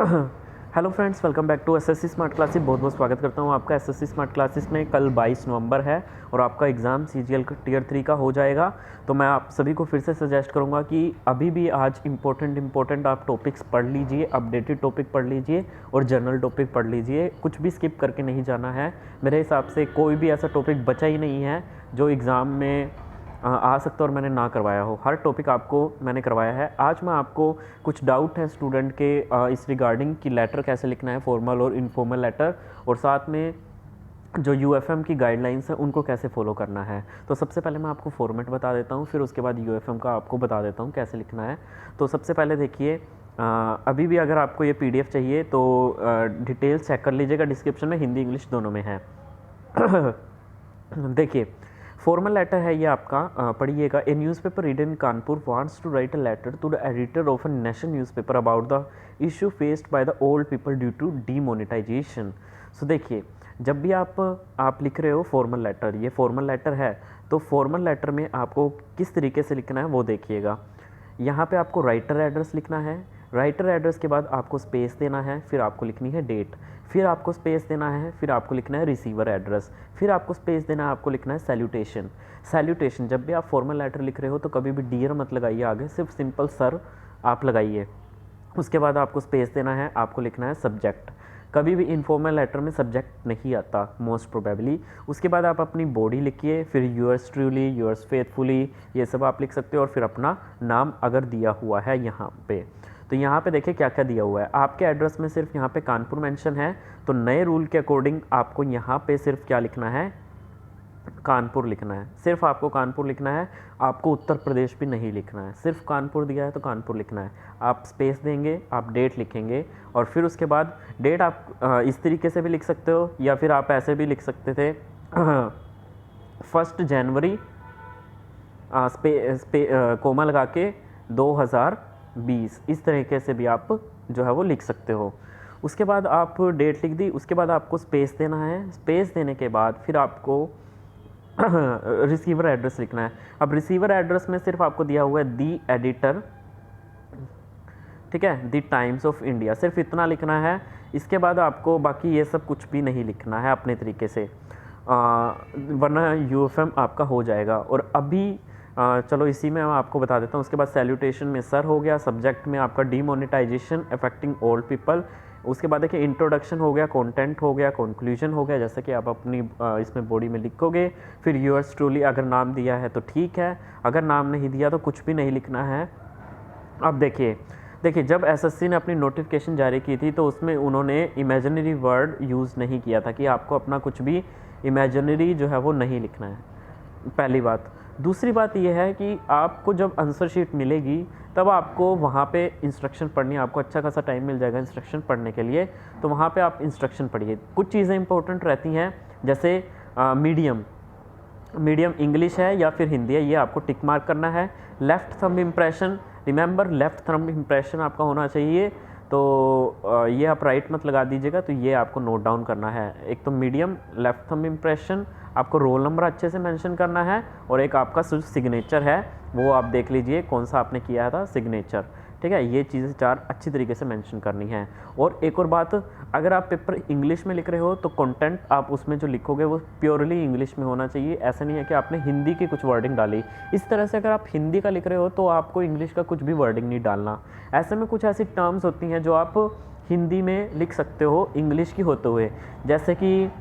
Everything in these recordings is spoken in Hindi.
Hello friends, welcome back to SSC smart classes. बहुत बहुत स्वागत करता हूँ आपका एसएससी स्मार्ट क्लासेस में। कल 22 नवंबर है और आपका एग्ज़ाम सीजीएल टीयर 3 का हो जाएगा। तो मैं आप सभी को फिर से सजेस्ट करूँगा कि अभी भी आज इम्पोर्टेंट आप टॉपिक्स पढ़ लीजिए, अपडेटेड टॉपिक पढ़ लीजिए और जनरल टॉपिक पढ़ लीजिए। कुछ भी स्किप करके नहीं जाना है। मेरे हिसाब से कोई भी ऐसा टॉपिक बचा ही नहीं है जो एग्ज़ाम में आ सकता है और मैंने ना करवाया हो। हर टॉपिक आपको मैंने करवाया है। आज मैं आपको कुछ डाउट है स्टूडेंट के इस रिगार्डिंग कि लेटर कैसे लिखना है, फॉर्मल और इनफॉर्मल लेटर, और साथ में जो यूएफएम की गाइडलाइंस है उनको कैसे फॉलो करना है। तो सबसे पहले मैं आपको फॉर्मेट बता देता हूँ, फिर उसके बाद यूएफएम का आपको बता देता हूँ कैसे लिखना है। तो सबसे पहले देखिए, अभी भी अगर आपको ये पीडीएफ चाहिए तो डिटेल्स चेक कर लीजिएगा, डिस्क्रिप्शन में हिंदी इंग्लिश दोनों में है। देखिए, फॉर्मल लेटर है ये आपका, पढ़िएगा। A newspaper reader in Kanpur wants to write a letter to the editor of a national newspaper about the issue faced by the old people due to demonetization. So देखिए, जब भी आप लिख रहे हो फॉर्मल लेटर, ये फॉर्मल लेटर है, तो फॉर्मल लेटर में आपको किस तरीके से लिखना है वो देखिएगा। यहाँ पे आपको राइटर एड्रेस लिखना है। राइटर एड्रेस के बाद आपको स्पेस देना है, फिर आपको लिखनी है डेट, फिर आपको स्पेस देना है, फिर आपको लिखना है रिसीवर एड्रेस, फिर आपको स्पेस देना है, आपको लिखना है सैल्यूटेशन। सैल्यूटेशन, जब भी आप फॉर्मल लेटर लिख रहे हो तो कभी भी डियर मत लगाइए आगे, सिर्फ सिंपल सर आप लगाइए। उसके बाद आपको स्पेस देना है, आपको लिखना है सब्जेक्ट। कभी भी इनफॉर्मल लेटर में सब्जेक्ट नहीं आता मोस्ट प्रोबेबली। उसके बाद आप अपनी बॉडी लिखिए, फिर यूअर्स ट्रूली, यूअर्स फेथफुली, ये सब आप लिख सकते हो, और फिर अपना नाम अगर दिया हुआ है यहाँ पे। तो यहाँ पे देखिए क्या क्या दिया हुआ है। आपके एड्रेस में सिर्फ यहाँ पे कानपुर मेंशन है, तो नए रूल के अकॉर्डिंग आपको यहाँ पे सिर्फ क्या लिखना है, कानपुर लिखना है। सिर्फ आपको कानपुर लिखना है, आपको उत्तर प्रदेश भी नहीं लिखना है। सिर्फ कानपुर दिया है तो कानपुर लिखना है। आप स्पेस देंगे, आप डेट लिखेंगे, और फिर उसके बाद डेट आप इस तरीके से भी लिख सकते हो, या फिर आप ऐसे भी लिख सकते थे 1 जनवरी कोमा लगा के 2020, इस तरीके से भी आप जो है वो लिख सकते हो। उसके बाद आप डेट लिख दी, उसके बाद आपको स्पेस देना है। स्पेस देने के बाद फिर आपको रिसीवर एड्रेस लिखना है। अब रिसीवर एड्रेस में सिर्फ आपको दिया हुआ है दी एडिटर, ठीक है, दी टाइम्स ऑफ इंडिया, सिर्फ इतना लिखना है। इसके बाद आपको बाकी ये सब कुछ भी नहीं लिखना है अपने तरीके से, वरना यूएफएम आपका हो जाएगा। और अभी चलो इसी में मैं आपको बता देता हूँ। उसके बाद सैल्यूटेशन में सर हो गया, सब्जेक्ट में आपका डीमोनेटाइजेशन अफेक्टिंग ओल्ड पीपल। उसके बाद देखिए इंट्रोडक्शन हो गया, कंटेंट हो गया, कंक्लूजन हो गया, जैसे कि आप अपनी इसमें बॉडी में लिखोगे। फिर यूअर्स ट्रूली, अगर नाम दिया है तो ठीक है, अगर नाम नहीं दिया तो कुछ भी नहीं लिखना है। अब देखिए जब एसएससी ने अपनी नोटिफिकेशन जारी की थी तो उसमें उन्होंने इमेजिनरी वर्ड यूज़ नहीं किया था कि आपको अपना कुछ भी इमेजिनरी जो है वो नहीं लिखना है, पहली बात। दूसरी बात यह है कि आपको जब आंसर शीट मिलेगी तब आपको वहाँ पे इंस्ट्रक्शन पढ़नी है। आपको अच्छा खासा टाइम मिल जाएगा इंस्ट्रक्शन पढ़ने के लिए, तो वहाँ पे आप इंस्ट्रक्शन पढ़िए। कुछ चीज़ें इंपॉर्टेंट रहती हैं, जैसे मीडियम इंग्लिश है या फिर हिंदी है, ये आपको टिक मार्क करना है। Left thumb impression, remember left thumb impression आपका होना चाहिए, तो ये आप राइट मत लगा दीजिएगा, तो ये आपको नोट डाउन करना है। एक तो मीडियम लेफ़्ट थंब इम्प्रेशन, आपको रोल नंबर अच्छे से मेंशन करना है, और एक आपका सिग्नेचर है वो आप देख लीजिए कौन सा आपने किया था सिग्नेचर, ठीक है। ये चीज़ें 4 अच्छी तरीके से मेंशन करनी है। और एक और बात, अगर आप पेपर इंग्लिश में लिख रहे हो तो कंटेंट आप उसमें जो लिखोगे वो प्योरली इंग्लिश में होना चाहिए। ऐसा नहीं है कि आपने हिंदी की कुछ वर्डिंग डाली। इस तरह से अगर आप हिंदी का लिख रहे हो तो आपको इंग्लिश का कुछ भी वर्डिंग नहीं डालना। ऐसे में कुछ ऐसी टर्म्स होती हैं जो आप हिंदी में लिख सकते हो इंग्लिश की होते हुए, जैसे कि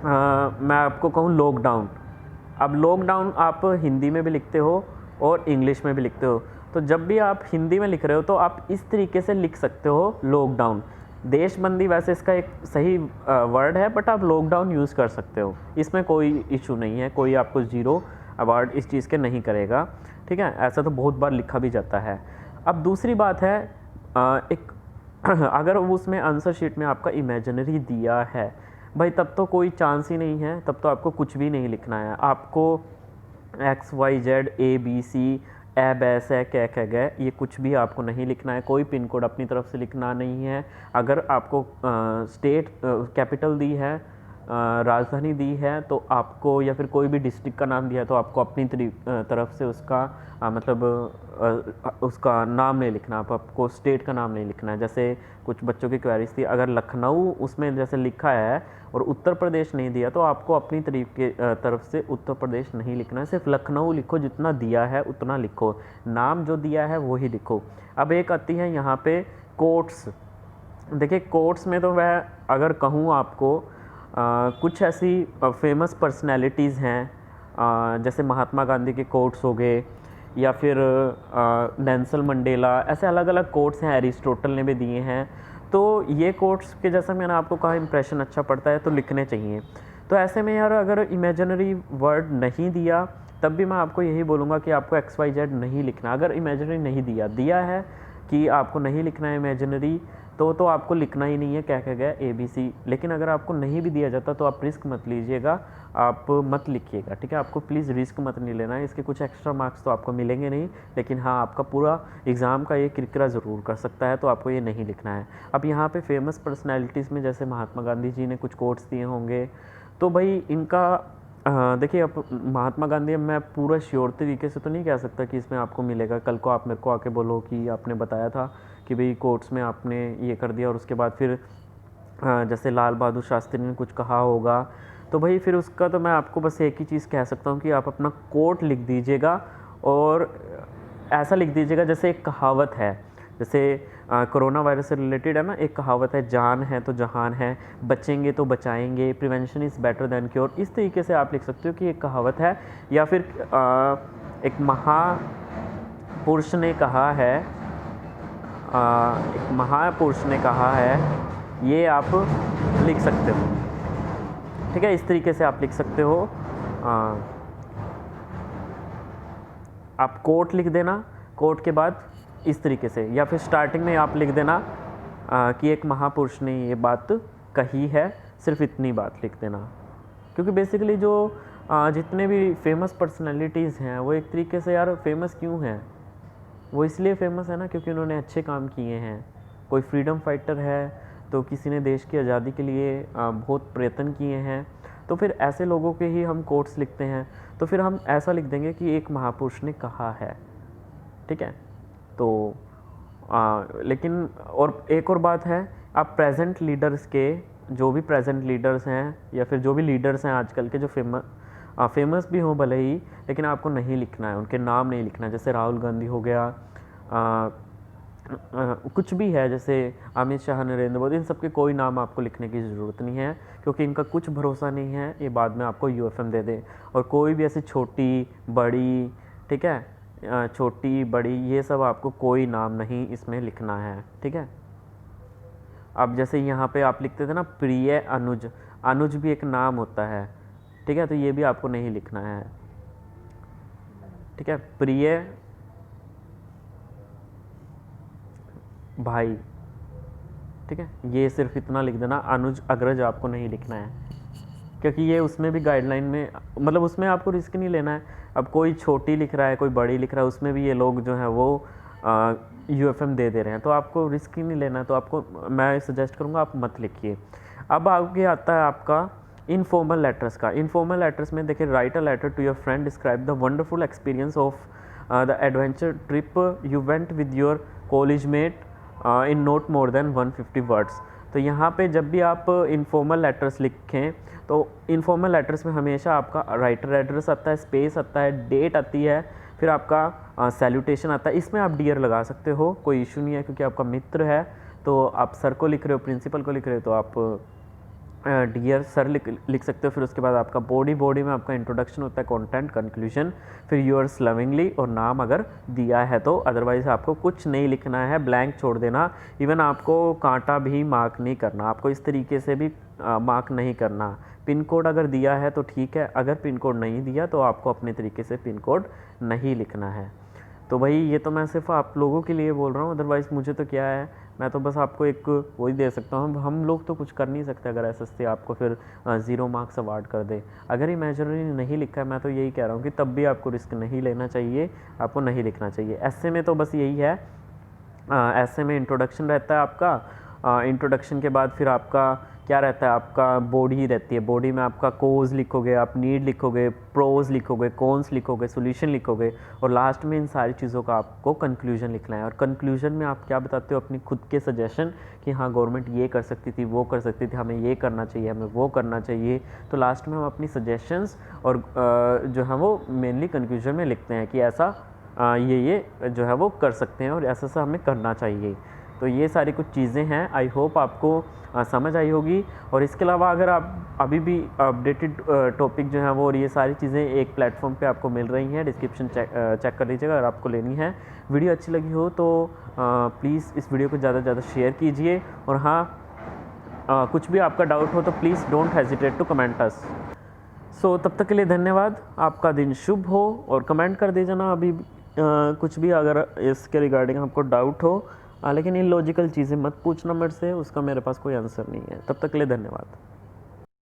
मैं आपको कहूँ लॉकडाउन। अब लॉकडाउन आप हिंदी में भी लिखते हो और इंग्लिश में भी लिखते हो, तो जब भी आप हिंदी में लिख रहे हो तो आप इस तरीके से लिख सकते हो लॉकडाउन। देशबंदी वैसे इसका एक सही वर्ड है, बट आप लॉकडाउन यूज़ कर सकते हो, इसमें कोई इशू नहीं है, कोई आपको ज़ीरो अवार्ड इस चीज़ के नहीं करेगा, ठीक है। ऐसा तो बहुत बार लिखा भी जाता है। अब दूसरी बात है, एक अगर उसमें आंसर शीट में आपका इमेजिनरी दिया है भाई, तब तो कोई चांस ही नहीं है, तब तो आपको कुछ भी नहीं लिखना है। आपको XYZ ABC एब ऐसे कह गए, ये कुछ भी आपको नहीं लिखना है। कोई पिन कोड अपनी तरफ से लिखना नहीं है। अगर आपको स्टेट कैपिटल दी है राजधानी दी है तो आपको, या फिर कोई भी डिस्ट्रिक्ट का नाम दिया है तो आपको अपनी तरफ से उसका मतलब उसका नाम नहीं लिखना, आपको स्टेट का नाम नहीं लिखना है। जैसे कुछ बच्चों की क्वेरीज थी, अगर लखनऊ उसमें जैसे लिखा है और उत्तर प्रदेश नहीं दिया तो आपको अपनी तरफ से उत्तर प्रदेश नहीं लिखना है, सिर्फ लखनऊ लिखो, जितना दिया है उतना लिखो, नाम जो दिया है वो ही लिखो। अब एक आती है यहाँ पे कोट्स। देखिए कोट्स में तो वह अगर कहूँ आपको कुछ ऐसी फेमस पर्सनैलिटीज़ हैं, जैसे महात्मा गांधी के कोट्स हो गए, या फिर नेल्सन मंडेला, ऐसे अलग अलग कोट्स हैं, एरिस्टोटल ने भी दिए हैं। तो ये कोट्स के जैसा मैंने आपको कहा इंप्रेशन अच्छा पड़ता है तो लिखने चाहिए। तो ऐसे में यार अगर इमेजिनरी वर्ड नहीं दिया तब भी मैं आपको यही बोलूँगा कि आपको XYZ नहीं लिखना। अगर इमेजिनरी नहीं दिया है कि आपको नहीं लिखना है इमेजिनरी, तो आपको लिखना ही नहीं है, क्या गया ABC। लेकिन अगर आपको नहीं भी दिया जाता तो आप रिस्क मत लीजिएगा, आप मत लिखिएगा, ठीक है। आपको प्लीज़ रिस्क मत नहीं लेना है, इसके कुछ एक्स्ट्रा मार्क्स तो आपको मिलेंगे नहीं, लेकिन हाँ आपका पूरा एग्ज़ाम का ये किरकिरा ज़रूर कर सकता है, तो आपको ये नहीं लिखना है। अब यहाँ पे फेमस पर्सनैलिटीज़ में जैसे महात्मा गांधी जी ने कुछ कोट्स दिए होंगे, तो भाई इनका देखिए अब महात्मा गांधी, अब मैं पूरा श्योर तरीके से तो नहीं कह सकता कि इसमें आपको मिलेगा। कल को आप मेरे को आके बोलो कि आपने बताया था कि भाई कोर्ट्स में आपने ये कर दिया और उसके बाद फिर जैसे लाल बहादुर शास्त्री ने कुछ कहा होगा, तो भाई फिर उसका तो मैं आपको बस एक ही चीज़ कह सकता हूँ कि आप अपना कोट लिख दीजिएगा, और ऐसा लिख दीजिएगा जैसे एक कहावत है, जैसे कोरोना वायरस से रिलेटेड है ना, एक कहावत है, जान है तो जहान है, बचेंगे तो बचाएंगे, prevention is better than cure. इस तरीके से आप लिख सकते हो कि एक कहावत है, या फिर एक महापुरुष ने कहा है, एक महापुरुष ने कहा है, ये आप लिख सकते हो, ठीक है। इस तरीके से आप लिख सकते हो। आप कोट लिख देना, कोट के बाद इस तरीके से, या फिर स्टार्टिंग में आप लिख देना कि एक महापुरुष ने ये बात कही है, सिर्फ इतनी बात लिख देना। क्योंकि बेसिकली जो जितने भी फेमस पर्सनालिटीज़ हैं वो एक तरीके से यार फेमस क्यों हैं, वो इसलिए फेमस है ना क्योंकि उन्होंने अच्छे काम किए हैं। कोई फ्रीडम फाइटर है तो किसी ने देश की आज़ादी के लिए बहुत प्रयत्न किए हैं, तो फिर ऐसे लोगों के ही हम कोट्स लिखते हैं। तो फिर हम ऐसा लिख देंगे कि एक महापुरुष ने कहा है, ठीक है। तो लेकिन और एक और बात है, आप प्रेजेंट लीडर्स के, जो भी प्रेजेंट लीडर्स हैं या फिर जो भी लीडर्स हैं आजकल के, जो फेमस भी हों भले ही, लेकिन आपको नहीं लिखना है, उनके नाम नहीं लिखना है। जैसे राहुल गांधी हो गया, कुछ भी है, जैसे अमित शाह, नरेंद्र मोदी, इन सब के कोई नाम आपको लिखने की ज़रूरत नहीं है, क्योंकि इनका कुछ भरोसा नहीं है ये बाद में आपको UFM दे दे। और कोई भी ऐसी छोटी बड़ी, ठीक है, छोटी बड़ी, ये सब आपको कोई नाम नहीं इसमें लिखना है, ठीक है। अब जैसे यहाँ पे आप लिखते थे ना प्रिय अनुज, अनुज भी एक नाम होता है, ठीक है, तो ये भी आपको नहीं लिखना है, ठीक है। प्रिय भाई, ठीक है, ये सिर्फ इतना लिख देना। अनुज अग्रज आपको नहीं लिखना है, क्योंकि ये उसमें भी गाइडलाइन में, मतलब उसमें आपको रिस्क नहीं लेना है। अब कोई छोटी लिख रहा है, कोई बड़ी लिख रहा है, उसमें भी ये लोग जो हैं वो UFM दे रहे हैं, तो आपको रिस्क ही नहीं लेना है, तो आपको मैं सजेस्ट करूँगा आप मत लिखिए। अब आगे आता है आपका इनफॉर्मल लेटर्स का। इनफॉर्मल लेटर्स में देखिए, write a letter to your friend, describe the wonderful experience of the adventure trip you went with your college mate in not more than 150 words. तो यहाँ पे जब भी आप इनफॉर्मल लेटर्स लिखें तो इनफॉर्मल लेटर्स में हमेशा आपका राइटर एड्रेस आता है, स्पेस आता है, डेट आती है, फिर आपका सैल्यूटेशन आता है। इसमें आप डियर लगा सकते हो, कोई इशू नहीं है, क्योंकि आपका मित्र है, तो आप सर को लिख रहे हो, प्रिंसिपल को लिख रहे हो, तो आप डियर सर लिख सकते हो। फिर उसके बाद आपका बॉडी में आपका इंट्रोडक्शन होता है, कंटेंट, कंक्लूजन, फिर योर्स लविंगली, और नाम अगर दिया है तो। अदरवाइज़ आपको कुछ नहीं लिखना है, ब्लैंक छोड़ देना। इवन आपको कांटा भी मार्क नहीं करना, आपको इस तरीके से भी मार्क नहीं करना। पिन कोड अगर दिया है तो ठीक है, अगर पिन कोड नहीं दिया तो आपको अपने तरीके से पिन कोड नहीं लिखना है। तो भाई ये तो मैं सिर्फ आप लोगों के लिए बोल रहा हूँ, अदरवाइज़ मुझे तो क्या है, मैं तो बस आपको एक वही दे सकता हूँ। हम लोग तो कुछ कर नहीं सकते अगर SSC आपको फिर 0 मार्क्स अवार्ड कर दे। अगर इमेजिनरी नहीं लिखा है, मैं तो यही कह रहा हूँ कि तब भी आपको रिस्क नहीं लेना चाहिए, आपको नहीं लिखना चाहिए। ऐसे में तो बस यही है, ऐसे में इंट्रोडक्शन रहता है आपका, इंट्रोडक्शन के बाद फिर आपका क्या रहता है, आपका बॉडी रहती है। बॉडी में आपका कोज लिखोगे, आप नीड लिखोगे, प्रोज लिखोगे, कॉन्स लिखोगे, सोल्यूशन लिखोगे, और लास्ट में इन सारी चीज़ों का आपको कंक्लूजन लिखना है। और कंक्लूजन में आप क्या बताते हो, अपनी खुद के सजेशन कि हाँ गवर्नमेंट ये कर सकती थी, वो कर सकती थी, हमें ये करना चाहिए, हमें वो करना चाहिए। तो लास्ट में हम अपनी सजेशंस और जो है वो मेनली कंक्लूजन में लिखते हैं कि ऐसा ये जो है वो कर सकते हैं और ऐसा सा हमें करना चाहिए। तो ये सारी कुछ चीज़ें हैं। आई होप आपको समझ आई होगी। और इसके अलावा अगर आप अभी भी अपडेटेड टॉपिक जो है वो और ये सारी चीज़ें एक प्लेटफॉर्म पे आपको मिल रही हैं, डिस्क्रिप्शन चेक कर लीजिएगा अगर आपको लेनी है। वीडियो अच्छी लगी हो तो प्लीज़ इस वीडियो को ज़्यादा से ज़्यादा शेयर कीजिए। और हाँ, कुछ भी आपका डाउट हो तो please don't hesitate to comment us. So तब तक के लिए धन्यवाद। आपका दिन शुभ हो। और कमेंट कर दीजिए ना अभी कुछ भी अगर इसके रिगार्डिंग आपको डाउट हो। लेकिन इन लॉजिकल चीज़ें मत पूछना मेरे से, उसका मेरे पास कोई आंसर नहीं है। तब तक के लिए धन्यवाद।